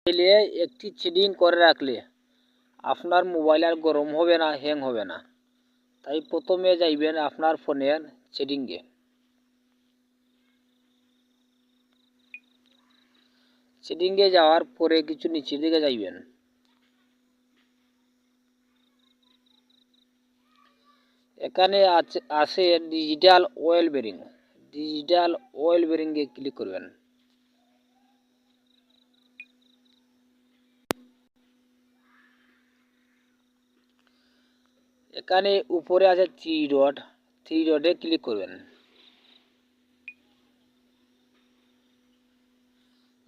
মোবাইলে একটি সেটিং করে রাখলে আপনার মোবাইল আর গরম হবে না, হ্যাং হবে না। তাই প্রথমে যাইবেন আপনার ফোনের সেটিংয়ে। সেটিংয়ে যাওয়ার পরে কিছু নিচের দিকে যাইবেন। এখানে আছে ডিজিটাল অয়েল বেরিং। ডিজিটাল অয়েল বেরিংয়ে ক্লিক করবেন। এখানে উপরে আছে থ্রি ডটে ক্লিক করবেন।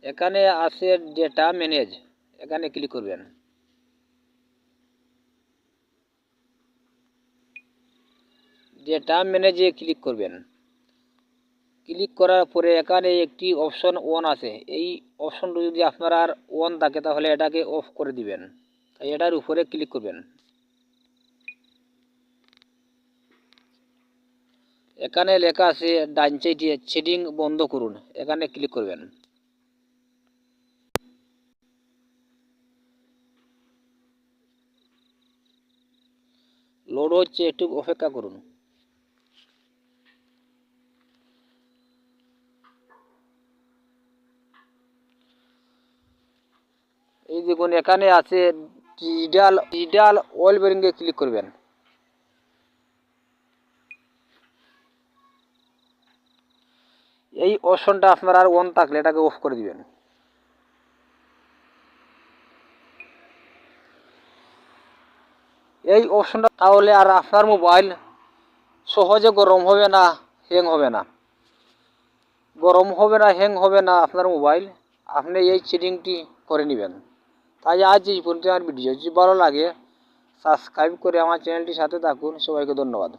এখানে আছে ডেটা ম্যানেজ, এখানে ক্লিক করবেন। ডেটা ম্যানেজে ক্লিক করবেন। ক্লিক করার পরে এখানে একটি অপশন অন আছে। এই অপশনটা যদি আপনার আর অন থাকে তাহলে এটাকে অফ করে দিবেন। তাই এটার উপরে ক্লিক করবেন। এখানে লেখা আছে ডান সাইডে সেটিং বন্ধ করুন, এখানে ক্লিক করবেন। লোড হচ্ছে, একটু অপেক্ষা করুন। এই দেখুন এখানে আছে ডিজিটাল অয়েল বেরিংয়ে ক্লিক করবেন। এই অপশনটা আপনার আর অন থাকলে এটাকে অফ করে দিবেন। এই অপশনটা তাহলে আর আপনার মোবাইল সহজে গরম হবে না, হ্যাং হবে না। গরম হবে না, হ্যাং হবে না আপনার মোবাইল, আপনি এই সেটিংটি করে নেবেন। তাই আজ এই পর্যন্ত আমার ভিডিও যদি ভালো লাগে সাবস্ক্রাইব করে আমার চ্যানেলটির সাথে থাকুন। সবাইকে ধন্যবাদ।